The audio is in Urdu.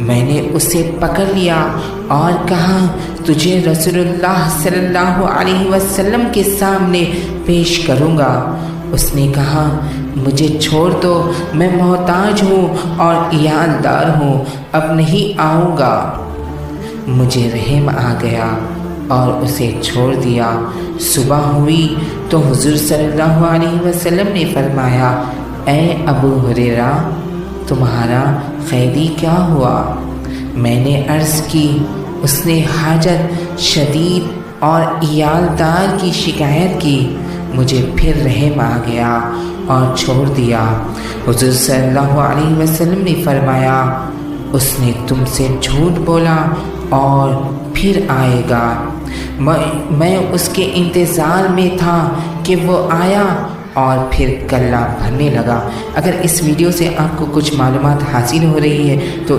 میں نے اسے پکڑ لیا اور کہا تجھے رسول اللہ صلی اللہ علیہ وسلم کے سامنے پیش کروں گا۔ اس نے کہا مجھے چھوڑ دو، میں محتاج ہوں اور عیالدار ہوں، اب نہیں آؤں گا۔ مجھے رحم آ گیا اور اسے چھوڑ دیا۔ صبح ہوئی تو حضور صلی اللہ علیہ وسلم نے فرمایا اے ابو ہریرہ تمہارا قیدی کیا ہوا؟ میں نے عرض کی اس نے حاجت شدید اور عیالدار کی شکایت کی۔ مجھے پھر رحم آ گیا اور چھوڑ دیا۔ حضور صلی اللہ علیہ وسلم نے فرمایا اس نے تم سے جھوٹ بولا اور پھر آئے گا۔ میں اس کے انتظار میں تھا کہ وہ آیا اور پھر کلہ بھرنے لگا۔ اگر اس ویڈیو سے آپ کو کچھ معلومات حاصل ہو رہی ہے تو